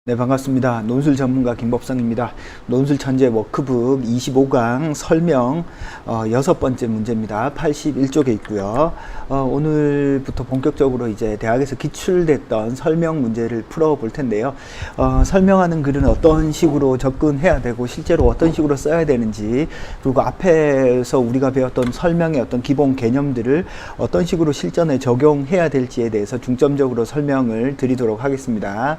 네, 반갑습니다. 논술 전문가 김법성입니다. 논술 천재 워크북 25강 설명 6번째 문제입니다. 81쪽에 있고요. 오늘부터 본격적으로 이제 대학에서 기출됐던 설명 문제를 풀어볼 텐데요. 설명하는 글은 어떤 식으로 접근해야 되고 실제로 어떤 식으로 써야 되는지, 그리고 앞에서 우리가 배웠던 설명의 어떤 기본 개념들을 어떤 식으로 실전에 적용해야 될지에 대해서 중점적으로 설명을 드리도록 하겠습니다.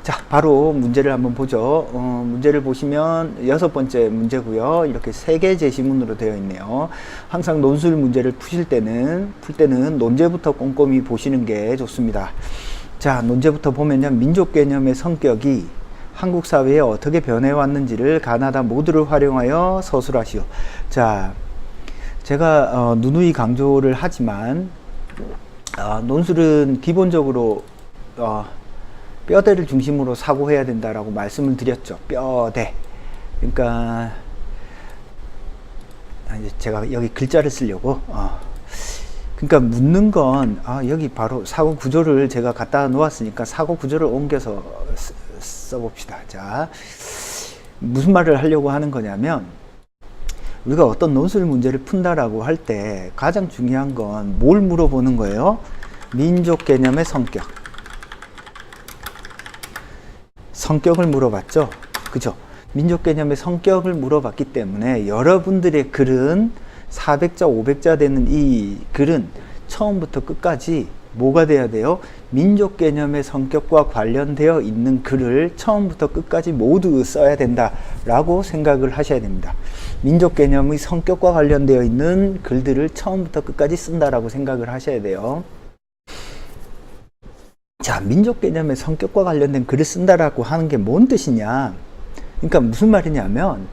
자, 바로 문제를 한번 보죠. 문제를 보시면 6번째 문제고요. 이렇게 3개 제시문으로 되어 있네요. 항상 논술 문제를 풀 때는 논제부터 꼼꼼히 보시는 게 좋습니다. 자, 논제부터 보면요. 민족 개념의 성격이 한국 사회에 어떻게 변해왔는지를 가나다 모두를 활용하여 서술하시오. 자, 제가 누누이 강조를 하지만 논술은 기본적으로 뼈대를 중심으로 사고해야 된다라고 말씀을 드렸죠. 뼈대. 그러니까 이제 제가 여기 글자를 쓰려고 그러니까 묻는 건 여기 바로 사고 구조를 제가 갖다 놓았으니까 사고 구조를 옮겨서 써봅시다. 자, 무슨 말을 하려고 하는 거냐면, 우리가 어떤 논술 문제를 푼다라고 할 때 가장 중요한 건 뭘 물어보는 거예요? 민족 개념의 성격을 물어봤죠. 그죠? 민족 개념의 성격을 물어봤기 때문에 여러분들의 글은 400자, 500자 되는 이 글은 처음부터 끝까지 뭐가 돼야 돼요? 민족 개념의 성격과 관련되어 있는 글을 처음부터 끝까지 모두 써야 된다라고 생각을 하셔야 됩니다. 민족 개념의 성격과 관련되어 있는 글들을 처음부터 끝까지 쓴다라고 생각을 하셔야 돼요. 자, 민족 개념의 성격과 관련된 글을 쓴다라고 하는 게 뭔 뜻이냐? 그러니까 무슨 말이냐면,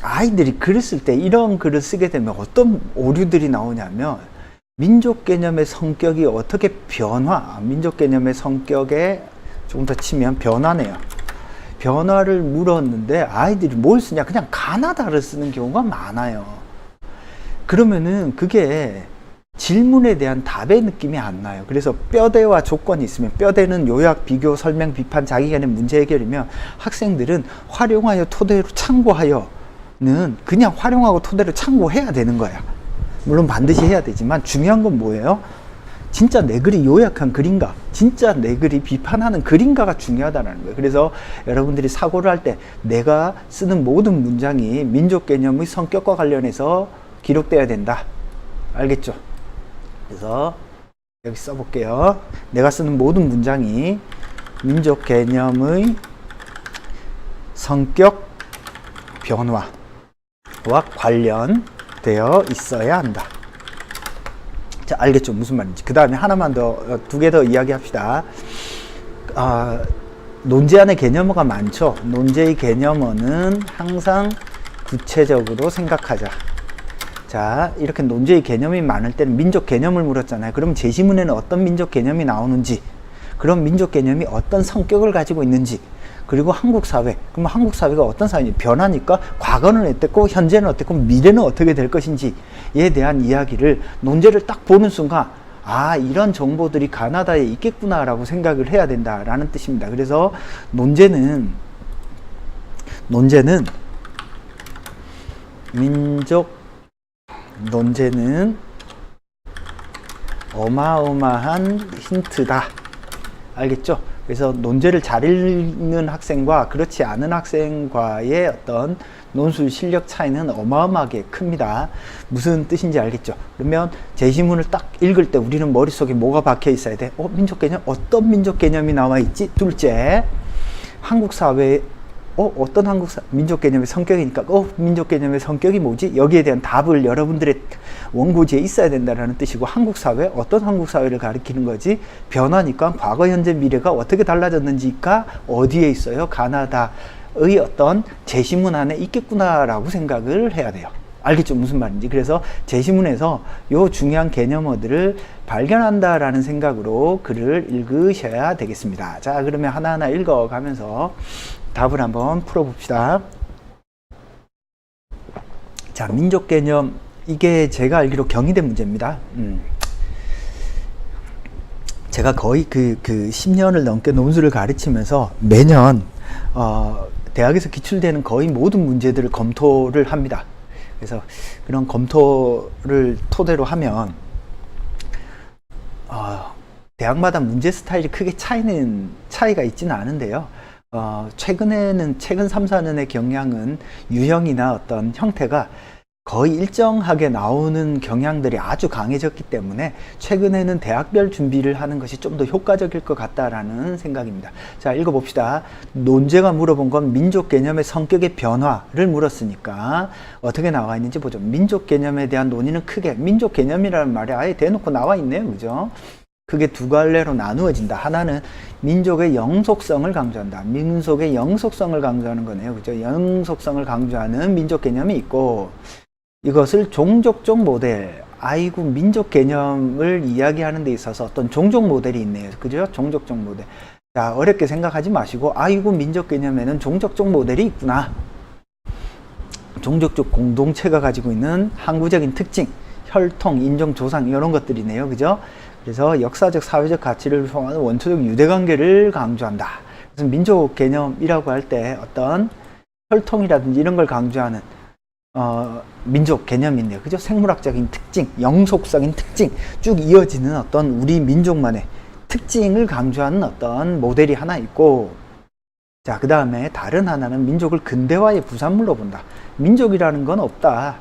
아이들이 글을 쓸 때 이런 글을 쓰게 되면 어떤 오류들이 나오냐면, 민족 개념의 성격이 어떻게 민족 개념의 성격에 조금 더 치면 변화네요. 변화를 물었는데 아이들이 뭘 쓰냐? 그냥 가나다를 쓰는 경우가 많아요. 그러면은 그게 질문에 대한 답의 느낌이 안 나요. 그래서 뼈대와 조건이 있으면, 뼈대는 요약, 비교, 설명, 비판, 자기간의 문제 해결이면, 학생들은 활용하여, 토대로 참고하여는 그냥 활용하고 토대로 참고해야 되는 거야. 물론 반드시 해야 되지만 중요한 건 뭐예요? 진짜 내 글이 요약한 글인가, 진짜 내 글이 비판하는 글인가가 중요하다는 거예요. 그래서 여러분들이 사고를 할 때 내가 쓰는 모든 문장이 민족 개념의 성격과 관련해서 기록돼야 된다. 알겠죠? 그래서 여기 써볼게요. 내가 쓰는 모든 문장이 민족 개념의 성격 변화와 관련되어 있어야 한다. 자, 알겠죠? 무슨 말인지. 그 다음에 하나만 더, 2개 더 이야기합시다. 논제안에 개념어가 많죠? 논제의 개념어는 항상 구체적으로 생각하자. 자, 이렇게 논제의 개념이 많을 때는 민족 개념을 물었잖아요. 그럼 제시문에는 어떤 민족 개념이 나오는지, 그럼 민족 개념이 어떤 성격을 가지고 있는지, 그리고 한국 사회, 그럼 한국 사회가 어떤 사회인지, 변하니까 과거는 어땠고 현재는 어땠고 미래는 어떻게 될 것인지에 대한 이야기를 논제를 딱 보는 순간, 이런 정보들이 가나다에 있겠구나 라고 생각을 해야 된다라는 뜻입니다. 그래서 논제는 어마어마한 힌트다. 알겠죠? 그래서 논제를 잘 읽는 학생과 그렇지 않은 학생과의 어떤 논술 실력 차이는 어마어마하게 큽니다. 무슨 뜻인지 알겠죠? 그러면 제시문을 딱 읽을 때 우리는 머릿속에 뭐가 박혀 있어야 돼? 민족 개념? 어떤 민족 개념이 나와 있지? 둘째, 한국 사회에 어떤 민족 개념의 성격이니까, 민족 개념의 성격이 뭐지? 여기에 대한 답을 여러분들의 원고지에 있어야 된다는 뜻이고, 한국 사회, 어떤 한국 사회를 가리키는 거지? 변화니까 과거, 현재, 미래가 어떻게 달라졌는지가 어디에 있어요? 가나다의 어떤 제시문 안에 있겠구나라고 생각을 해야 돼요. 알겠죠? 무슨 말인지. 그래서 제시문에서 요 중요한 개념어들을 발견한다라는 생각으로 글을 읽으셔야 되겠습니다. 자, 그러면 하나하나 읽어가면서 답을 한번 풀어봅시다. 자, 민족 개념, 이게 제가 알기로 경희대 문제입니다. 제가 거의 그 10년을 넘게 논술을 가르치면서 매년 대학에서 기출되는 거의 모든 문제들을 검토를 합니다. 그래서 그런 검토를 토대로 하면 대학마다 문제 스타일이 크게 차이가 있지는 않은데요. 최근 3, 4년의 경향은 유형이나 어떤 형태가 거의 일정하게 나오는 경향들이 아주 강해졌기 때문에 최근에는 대학별 준비를 하는 것이 좀 더 효과적일 것 같다라는 생각입니다. 자, 읽어봅시다. 논제가 물어본 건 민족 개념의 성격의 변화를 물었으니까 어떻게 나와 있는지 보죠. 민족 개념에 대한 논의는 크게, 민족 개념이라는 말이 아예 대놓고 나와 있네요. 그죠? 그게 두 갈래로 나누어진다. 하나는 민족의 영속성을 강조한다. 민족의 영속성을 강조하는 거네요. 그죠? 영속성을 강조하는 민족 개념이 있고, 이것을 종족적 모델, 민족 개념을 이야기하는 데 있어서 어떤 종족 모델이 있네요. 그죠? 종족적 모델. 자, 어렵게 생각하지 마시고, 민족 개념에는 종족적 모델이 있구나. 종족적 공동체가 가지고 있는 항구적인 특징, 혈통, 인종, 조상, 이런 것들이네요. 그죠? 그래서 역사적, 사회적 가치를 포함하는 원초적 유대관계를 강조한다. 그래서 민족 개념이라고 할 때 어떤 혈통이라든지 이런 걸 강조하는 민족 개념인데요. 그죠? 생물학적인 특징, 영속적인 특징, 쭉 이어지는 어떤 우리 민족만의 특징을 강조하는 어떤 모델이 하나 있고, 자, 그 다음에 다른 하나는 민족을 근대화의 부산물로 본다. 민족이라는 건 없다.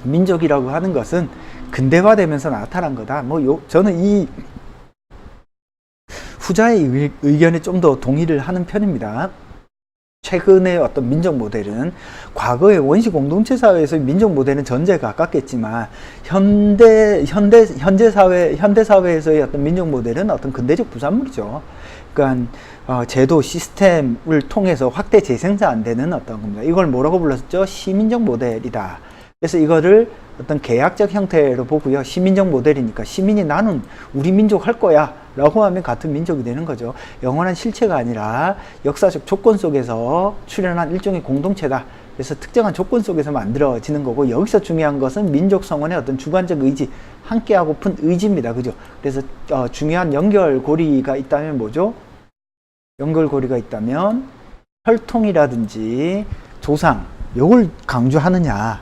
민족이라고 하는 것은 근대화되면서 나타난 거다. 저는 이 후자의 의견에 좀 더 동의를 하는 편입니다. 최근의 어떤 민족 모델은 과거의 원시 공동체 사회에서의 민족 모델은 전제에 가깝겠지만 현대 사회에서의 어떤 민족 모델은 어떤 근대적 부산물이죠. 그러니까 제도 시스템을 통해서 확대 재생산 안 되는 어떤 겁니다. 이걸 뭐라고 불렀죠? 시민적 모델이다. 그래서 이거를 어떤 계약적 형태로 보고요. 시민적 모델이니까 시민이 나는 우리 민족 할 거야 라고 하면 같은 민족이 되는 거죠. 영원한 실체가 아니라 역사적 조건 속에서 출현한 일종의 공동체다. 그래서 특정한 조건 속에서 만들어지는 거고, 여기서 중요한 것은 민족 성원의 어떤 주관적 의지, 함께하고픈 의지입니다. 그죠? 그래서 중요한 연결고리가 있다면 뭐죠? 연결고리가 있다면 혈통이라든지 조상, 요걸 강조하느냐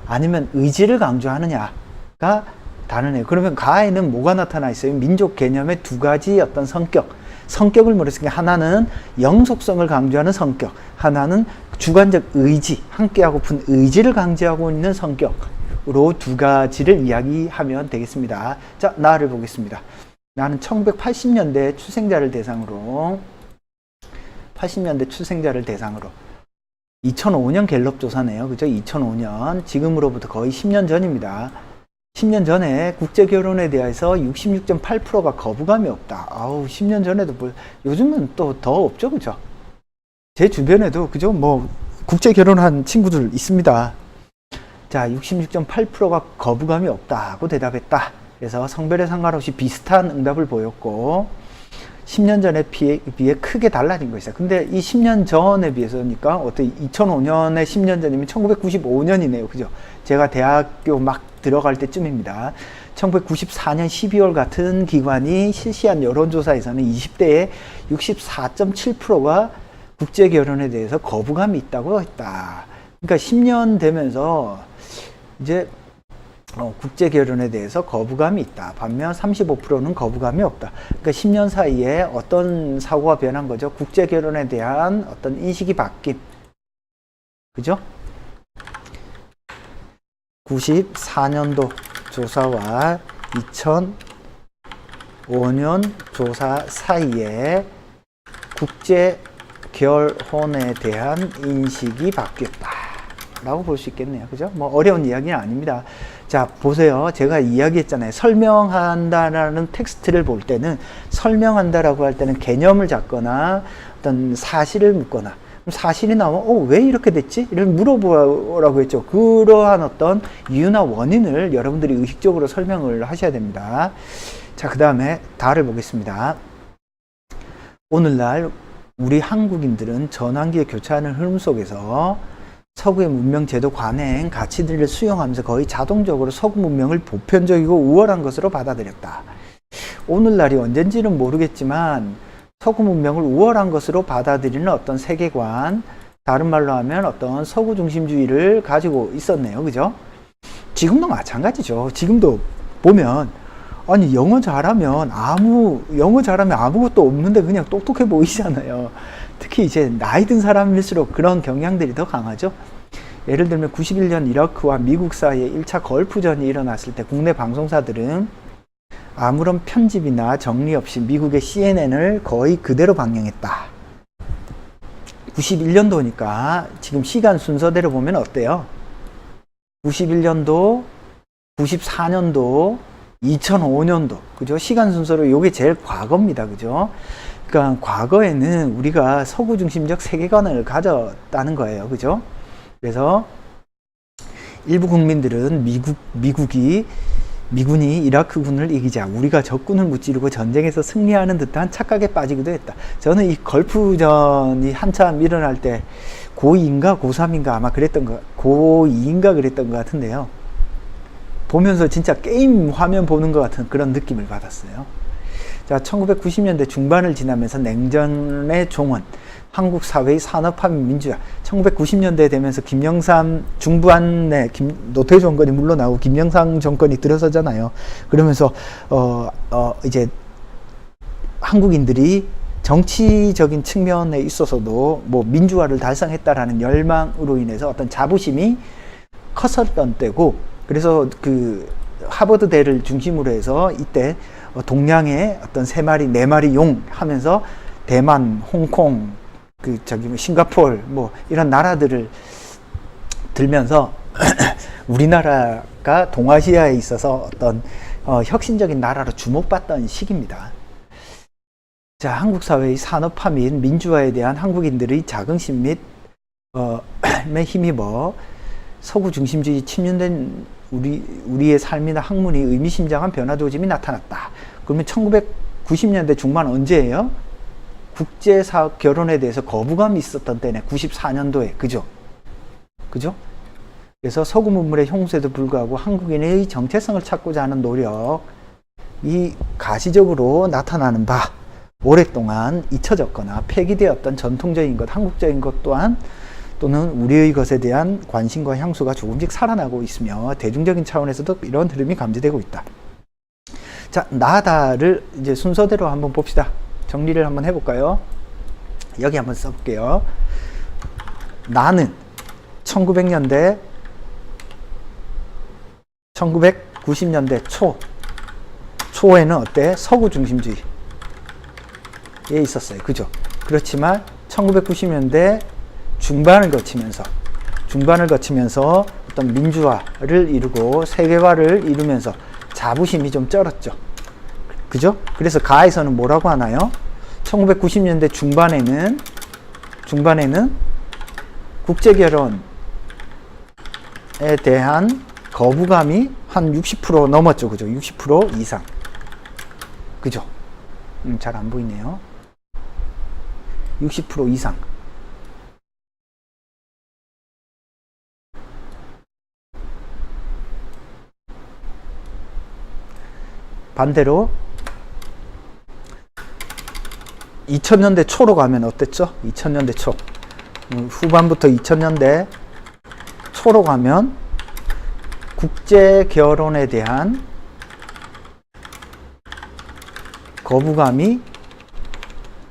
아니면 의지를 강조하느냐가 다르네요. 그러면 가에는 뭐가 나타나 있어요? 민족 개념의 두 가지 어떤 성격을 물었으니까 하나는 영속성을 강조하는 성격, 하나는 주관적 의지, 함께하고픈 의지를 강조하고 있는 성격으로 두 가지를 이야기하면 되겠습니다. 자, 나를 보겠습니다. 나는 1980년대 출생자를 대상으로 2005년 갤럽 조사네요. 그죠? 2005년. 지금으로부터 거의 10년 전입니다. 10년 전에 국제 결혼에 대해서 66.8%가 거부감이 없다. 10년 전에도 요즘은 또 더 없죠. 그죠? 제 주변에도, 그죠? 국제 결혼한 친구들 있습니다. 자, 66.8%가 거부감이 없다고 대답했다. 그래서 성별에 상관없이 비슷한 응답을 보였고, 10년 전에 비해 크게 달라진 거 있어요. 근데 이 10년 전에 비해서니까 어떻게 2005년에 10년 전이면 1995년이네요. 그죠? 제가 대학교 막 들어갈 때쯤입니다. 1994년 12월 같은 기관이 실시한 여론조사에서는 20대의 64.7%가 국제 결혼에 대해서 거부감이 있다고 했다. 그러니까 10년 되면서 이제 국제 결혼에 대해서 거부감이 있다. 반면 35%는 거부감이 없다. 그러니까 10년 사이에 어떤 사고가 변한 거죠? 국제 결혼에 대한 어떤 인식이 바뀐. 그죠? 94년도 조사와 2005년 조사 사이에 국제 결혼에 대한 인식이 바뀌었다 라고 볼 수 있겠네요. 그죠? 어려운 이야기는 아닙니다. 자, 보세요. 제가 이야기했잖아요. 설명한다라는 텍스트를 볼 때는, 설명한다라고 할 때는 개념을 잡거나 어떤 사실을 묻거나, 사실이 나오면 왜 이렇게 됐지? 이런 물어보라고 했죠. 그러한 어떤 이유나 원인을 여러분들이 의식적으로 설명을 하셔야 됩니다. 자, 그 다음에 다를 보겠습니다. 오늘날 우리 한국인들은 전환기에 교차하는 흐름 속에서 서구의 문명, 제도, 관행, 가치들을 수용하면서 거의 자동적으로 서구 문명을 보편적이고 우월한 것으로 받아들였다. 오늘날이 언젠지는 모르겠지만 서구 문명을 우월한 것으로 받아들이는 어떤 세계관, 다른 말로 하면 어떤 서구 중심주의를 가지고 있었네요. 그죠? 지금도 마찬가지죠. 지금도 보면 아니 영어 잘하면 아무것도 없는데 그냥 똑똑해 보이잖아요. 특히 이제 나이 든 사람일수록 그런 경향들이 더 강하죠. 예를 들면 91년 이라크와 미국 사이에 1차 걸프전이 일어났을 때 국내 방송사들은 아무런 편집이나 정리 없이 미국의 CNN을 거의 그대로 방영했다. 91년도니까 지금 시간 순서대로 보면 어때요? 91년도, 94년도, 2005년도, 그죠? 시간 순서로 요게 제일 과거입니다. 그죠? 그러니까 과거에는 우리가 서구 중심적 세계관을 가졌다는 거예요. 그죠? 그래서 일부 국민들은 미군이 이라크군을 이기자 우리가 적군을 무찌르고 전쟁에서 승리하는 듯한 착각에 빠지기도 했다. 저는 이 걸프전이 한참 일어날 때 고2인가 고3인가 아마 고2인가 그랬던 것 같은데요. 보면서 진짜 게임 화면 보는 것 같은 그런 느낌을 받았어요. 자, 1990년대 중반을 지나면서 냉전의 종언, 한국 사회의 산업화 및 민주화. 1990년대 되면서 김영삼 중반에 노태우 정권이 물러나고 김영삼 정권이 들어서잖아요. 그러면서 이제 한국인들이 정치적인 측면에 있어서도 뭐 민주화를 달성했다라는 열망으로 인해서 어떤 자부심이 컸었던 때고, 그래서 그 하버드대를 중심으로 해서 이때 동양의 어떤 세 마리 네 마리 용 하면서 대만, 홍콩, 싱가포르 뭐 이런 나라들을 들면서 우리나라가 동아시아에 있어서 어떤 혁신적인 나라로 주목받던 시기입니다. 자, 한국 사회의 산업화 및 민주화에 대한 한국인들의 자긍심 및 힘입어 서구 중심주의 침륜된 우리의 삶이나 학문이 의미심장한 변화 조짐이 나타났다. 그러면 1990년대 중반 언제예요? 국제사업 결혼에 대해서 거부감이 있었던 때네. 94년도에. 그죠? 그래서 서구 문물의 형세에도 불구하고 한국인의 정체성을 찾고자 하는 노력이 가시적으로 나타나는 바, 오랫동안 잊혀졌거나 폐기되었던 전통적인 것, 한국적인 것 또한 또는 우리의 것에 대한 관심과 향수가 조금씩 살아나고 있으며 대중적인 차원에서도 이런 흐름이 감지되고 있다. 자, 나다를 이제 순서대로 한번 봅시다. 정리를 한번 해볼까요? 여기 한번 써볼게요. 나는 1900년대 1990년대 초에는 어때? 서구 중심주의에 있었어요. 그죠? 그렇지만 1990년대 중반을 거치면서 어떤 민주화를 이루고 세계화를 이루면서 자부심이 좀 쩔었죠. 그죠? 그래서 가에서는 뭐라고 하나요? 1990년대 중반에는 국제결혼에 대한 거부감이 한 60% 넘었죠. 그죠? 60% 이상. 그죠? 잘 안 보이네요. 60% 이상. 반대로 2000년대 초로 가면 어땠죠? 2000년대 초. 후반부터 2000년대 초로 가면 국제 결혼에 대한 거부감이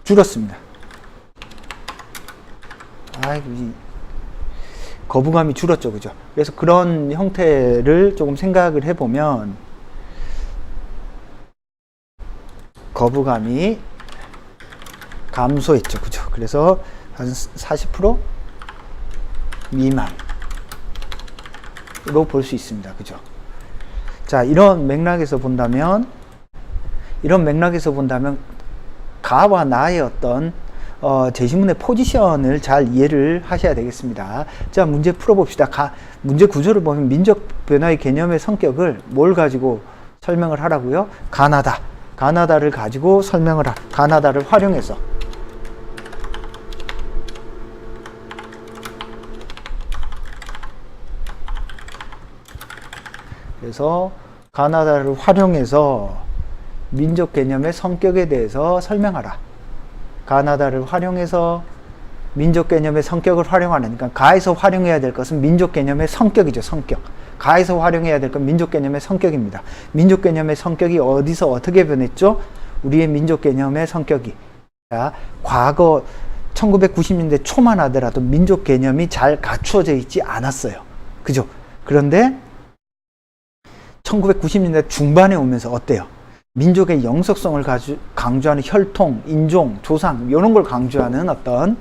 줄었습니다. 거부감이 줄었죠. 그죠? 그래서 그런 형태를 조금 생각을 해보면 거부감이 감소했죠. 그죠? 그래서 한 40% 미만으로 볼 수 있습니다. 그죠? 자, 이런 맥락에서 본다면 가와 나의 어떤 제시문의 포지션을 잘 이해를 하셔야 되겠습니다. 자, 문제 풀어봅시다. 문제 구조를 보면 민족 변화의 개념의 성격을 뭘 가지고 설명을 하라고요? 가나다를 가지고 가나다를 활용해서. 그래서 가나다를 활용해서 민족 개념의 성격에 대해서 설명하라. 가나다를 활용해서 민족 개념의 성격을 활용하는, 그러니까 가에서 활용해야 될 것은 민족 개념의 성격이죠. 성격. 가에서 활용해야 될 건 민족 개념의 성격입니다. 민족 개념의 성격이 어디서 어떻게 변했죠? 우리의 민족 개념의 성격이, 자, 과거 1990년대 초만 하더라도 민족 개념이 잘 갖추어져 있지 않았어요. 그죠? 그런데 1990년대 중반에 오면서 어때요? 민족의 영속성을 강조하는 혈통, 인종, 조상 이런 걸 강조하는 어떤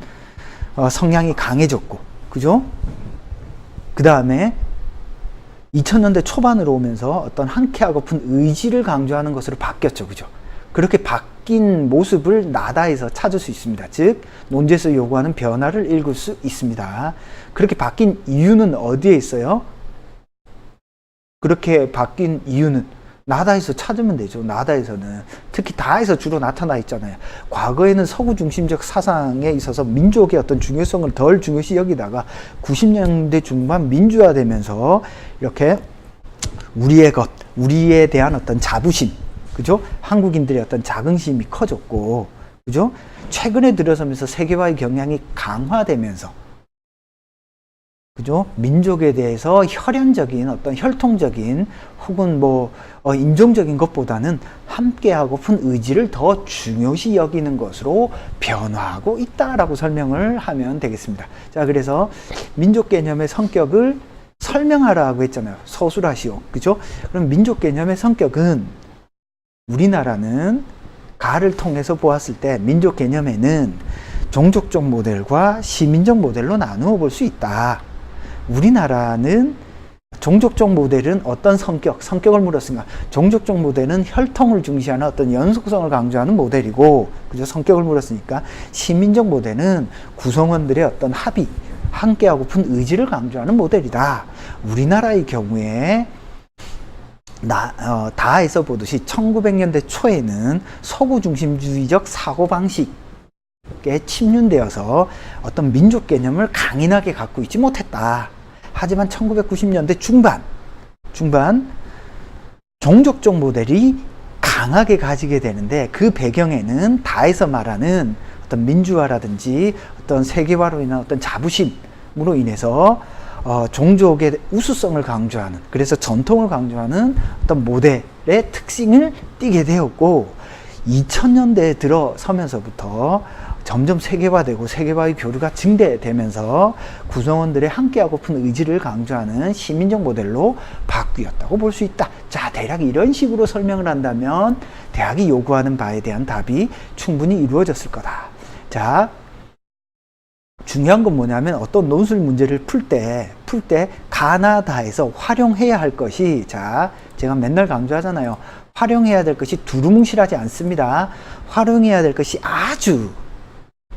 성향이 강해졌고, 그죠? 그 다음에 2000년대 초반으로 오면서 어떤 한케하고픈 의지를 강조하는 것으로 바뀌었죠. 그죠? 그렇게 바뀐 모습을 나다에서 찾을 수 있습니다. 즉, 논제에서 요구하는 변화를 읽을 수 있습니다. 그렇게 바뀐 이유는 어디에 있어요? 그렇게 바뀐 이유는 나다에서 찾으면 되죠. 나다에서는. 특히 다에서 주로 나타나 있잖아요. 과거에는 서구 중심적 사상에 있어서 민족의 어떤 중요성을 덜 중요시 여기다가 90년대 중반 민주화되면서 이렇게 우리의 것, 우리에 대한 어떤 자부심, 그죠? 한국인들의 어떤 자긍심이 커졌고, 그죠? 최근에 들어서면서 세계화의 경향이 강화되면서, 그죠? 민족에 대해서 혈연적인 어떤 혈통적인 혹은 인종적인 것보다는 함께하고픈 의지를 더 중요시 여기는 것으로 변화하고 있다라고 설명을 하면 되겠습니다. 자, 그래서 민족 개념의 성격을 설명하라고 했잖아요. 서술하시오. 그죠? 그럼 민족 개념의 성격은 우리나라는 가를 통해서 보았을 때 민족 개념에는 종족적 모델과 시민적 모델로 나누어 볼 수 있다. 우리나라는 종족적 모델은 어떤 성격을 물었으니까 종족적 모델은 혈통을 중시하는 어떤 연속성을 강조하는 모델이고, 그죠? 성격을 물었으니까 시민적 모델은 구성원들의 어떤 합의, 함께하고픈 의지를 강조하는 모델이다. 우리나라의 경우에 다에서 보듯이 1900년대 초에는 서구 중심주의적 사고방식에 침륜되어서 어떤 민족 개념을 강인하게 갖고 있지 못했다. 하지만 1990년대 중반 종족적 모델이 강하게 가지게 되는데, 그 배경에는 다에서 말하는 어떤 민주화라든지 어떤 세계화로 인한 어떤 자부심으로 인해서 종족의 우수성을 강조하는, 그래서 전통을 강조하는 어떤 모델의 특징을 띠게 되었고, 2000년대에 들어서면서부터 점점 세계화되고 세계화의 교류가 증대되면서 구성원들의 함께하고픈 의지를 강조하는 시민적 모델로 바뀌었다고 볼 수 있다. 자, 대략 이런 식으로 설명을 한다면 대학이 요구하는 바에 대한 답이 충분히 이루어졌을 거다. 자, 중요한 건 뭐냐면 어떤 논술 문제를 풀 때 가나다에서 활용해야 할 것이, 자, 제가 맨날 강조하잖아요. 활용해야 될 것이 두루뭉실하지 않습니다. 활용해야 될 것이 아주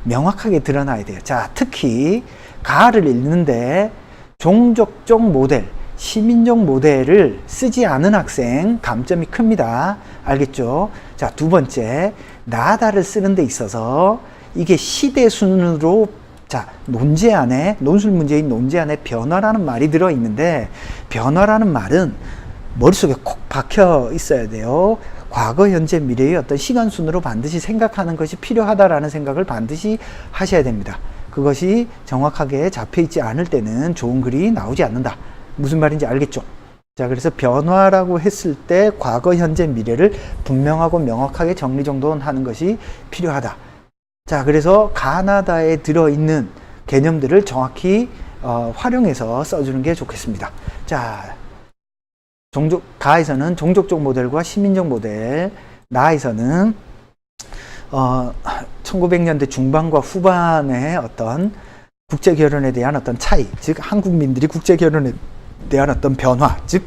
명확하게 드러나야 돼요. 자, 특히 가를 읽는데 종족적 모델, 시민적 모델을 쓰지 않은 학생 감점이 큽니다. 알겠죠? 자, 두 번째, 나다를 쓰는 데 있어서 이게 시대 순으로, 자, 논술 문제인 논제 안에 변화라는 말이 들어있는데, 변화라는 말은 머릿속에 콕 박혀 있어야 돼요. 과거, 현재, 미래의 어떤 시간순으로 반드시 생각하는 것이 필요하다라는 생각을 반드시 하셔야 됩니다. 그것이 정확하게 잡혀있지 않을 때는 좋은 글이 나오지 않는다. 무슨 말인지 알겠죠? 자, 그래서 변화라고 했을 때 과거, 현재, 미래를 분명하고 명확하게 정리정돈하는 것이 필요하다. 자, 그래서 가나다에 들어있는 개념들을 정확히 활용해서 써주는 게 좋겠습니다. 자, 가에서는 종족적 모델과 시민적 모델, 나에서는 1900년대 중반과 후반의 어떤 국제결혼에 대한 어떤 차이, 즉 한국민들이 국제결혼에 대한 어떤 변화, 즉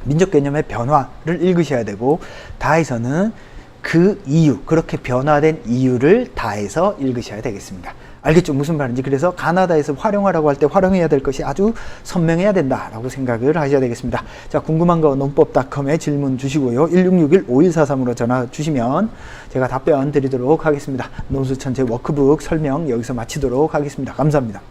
민족 개념의 변화를 읽으셔야 되고, 다에서는 그 이유, 그렇게 변화된 이유를 다해서 읽으셔야 되겠습니다. 알겠죠? 무슨 말인지. 그래서 가나다에서 활용하라고 할 때 활용해야 될 것이 아주 선명해야 된다라고 생각을 하셔야 되겠습니다. 자, 궁금한 거 논법.com에 질문 주시고요. 1661-5143으로 전화 주시면 제가 답변 드리도록 하겠습니다. 논술천재 워크북 설명 여기서 마치도록 하겠습니다. 감사합니다.